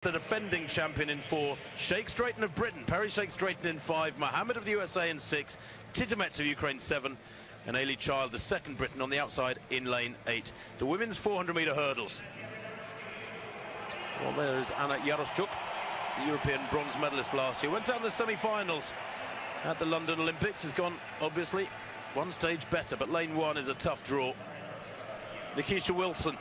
the defending champion in 4, Sheikh Straighten of Britain, Perry Sheikh Straighten in 5, Mohammed of the USA in 6, Titimets of Ukraine 7, and Ailey Child, the second Briton, on the outside in lane 8. The women's 400-metre hurdles. Well, there's Anna Yaroshchuk, the European bronze medalist last year. Went out in the semi-finals at the London Olympics. Has gone, obviously, one stage better, but lane 1 is a tough draw. Nikisha Wilson,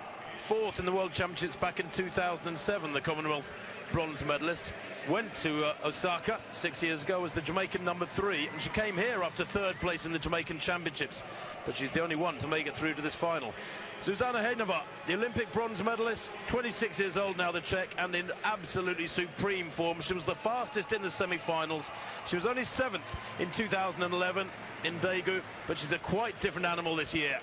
4th in the World Championships back in 2007, the Commonwealth bronze medalist. Went to Osaka 6 years ago as the Jamaican number 3, and she came here after 3rd place in the Jamaican Championships, but she's the only one to make it through to this final. Zuzana Hejnova, the Olympic bronze medalist, 26 years old now, the Czech, and in absolutely supreme form. She was the fastest in the semi-finals. She was only 7th in 2011 in Daegu, but she's a quite different animal this year.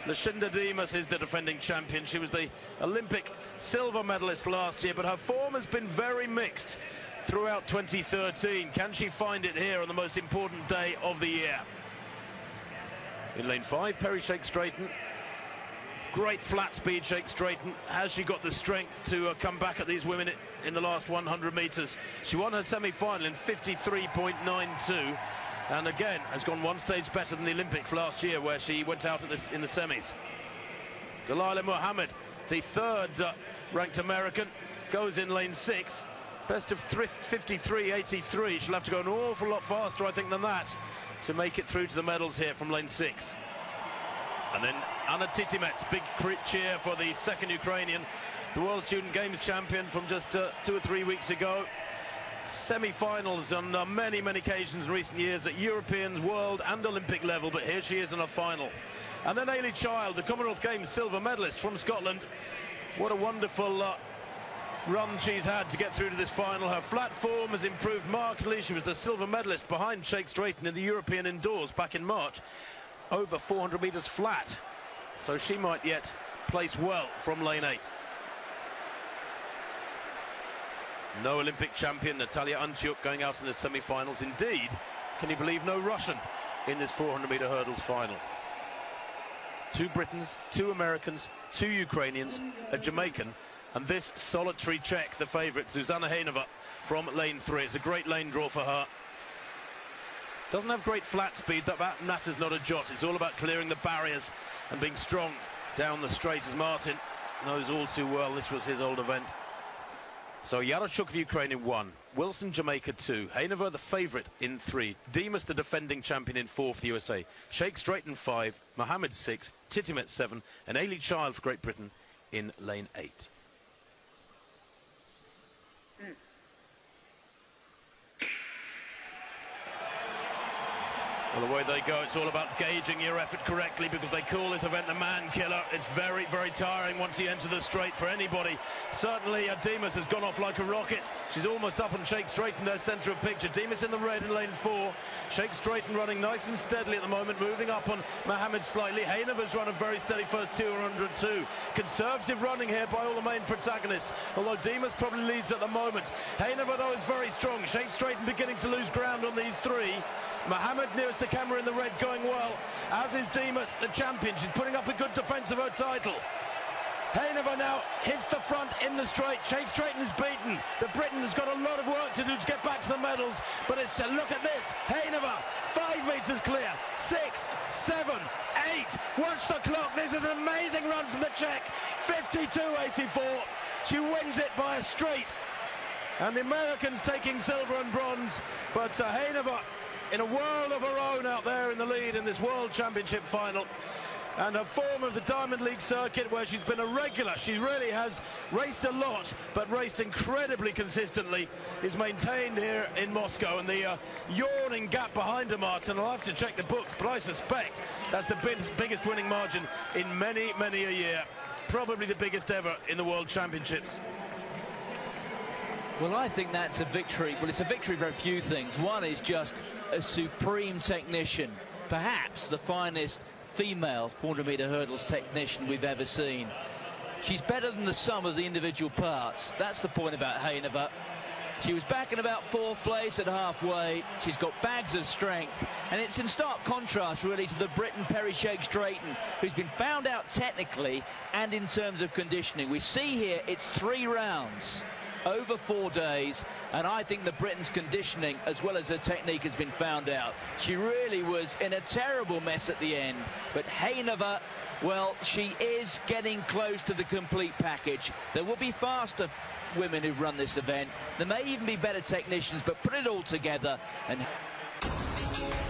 Lashinda Dimas is the defending champion. She was the Olympic silver medalist last year, but her form has been very mixed throughout 2013. Can she find it here on the most important day of the year? In lane 5, Perry Sheikh Straighten. Great flat speed, Sheikh Straighten. Has she got the strength to come back at these women in the last 100 metres? She won her semi-final in 53.92. And again, has gone one stage better than the Olympics last year, where she went out in the semis. Delilah Muhammad, the 3rd ranked American, goes in lane 6. Best of 53.83. She'll have to go an awful lot faster, I think, than that to make it through to the medals here from lane 6. And then Anna Titimets, big cheer for the 2nd Ukrainian, the World Student Games champion from just 2 or 3 weeks ago. Semi-finals on many occasions in recent years at European, world and Olympic level, but here she is in a final. And then Ailey Child, the Commonwealth Games silver medalist from Scotland. What a wonderful run she's had to get through to this final. Her flat form has improved markedly. She was the silver medalist behind Sheikh Straighten in the European indoors back in March, over 400 metres flat, so she might yet place well from lane 8. No Olympic champion, Natalia Antiuk, going out in the semi-finals. Indeed, can you believe, no Russian in this 400-metre hurdles final. 2 Britons, 2 Americans, 2 Ukrainians, a Jamaican, and this solitary Czech, the favourite, Zuzana Hejnova, from lane 3. It's a great lane draw for her. Doesn't have great flat speed, that matters not a jot. It's all about clearing the barriers and being strong down the straight, as Martin knows all too well. This was his old event. So Yaroshchuk of Ukraine in 1, Wilson Jamaica 2, Hejnova the favourite in 3, Dimas the defending champion in 4 for the USA, Sheikh Straighten 5, Mohammed 6, Titimets 7, and Ailey Child for Great Britain in lane 8. Well, away they go. It's all about gauging your effort correctly, because they call this event the man killer. It's very tiring once you enter the straight for anybody. Certainly Dimas has gone off like a rocket. She's almost up on Sheikh Straighten, their centre of picture. Dimas in the red in lane 4. Sheikh Straighten running nice and steadily at the moment, moving up on Mohammed slightly. Hejnova's run a very steady first 200 too. Conservative running here by all the main protagonists, although Dimas probably leads at the moment. Hejnova, though, is very strong. Sheikh Straighten beginning to lose ground on these 3. Mohammed nearest the camera in the red, going well, as is Dimas, the champion. She's putting up a good defence of her title. Hejnova now hits the front in the straight. Sheikh Straighten is beaten. The Briton has got a lot of work to do to get back to the medals, but it's look at this. Hejnova, 5 metres clear, 6, 7, 8. Watch the clock. This is an amazing run from the Czech. 52.84. She wins it by a straight. And the Americans taking silver and bronze, but Hejnova in a world of her own out there in the lead in this World Championship final. And her form of the Diamond League circuit, where she's been a regular, she really has raced a lot, but raced incredibly consistently, is maintained here in Moscow. And the yawning gap behind her, Martin, I'll have to check the books, but I suspect that's the biggest winning margin in many a year. Probably the biggest ever in the World Championships. Well, I think that's a victory. Well, it's a victory for a few things. One is just a supreme technician, perhaps the finest female 400-metre hurdles technician we've ever seen. She's better than the sum of the individual parts. That's the point about Hejnova. She was back in about 4th place at halfway. She's got bags of strength, and it's in stark contrast really to the Briton Perry Sheikh Straighten, who's been found out technically and in terms of conditioning. We see here it's 3 rounds over 4 days, and I think that Britain's conditioning as well as her technique has been found out. She really was in a terrible mess at the end, but Hainova, well, she is getting close to the complete package. There will be faster women who've run this event. There may even be better technicians, but put it all together and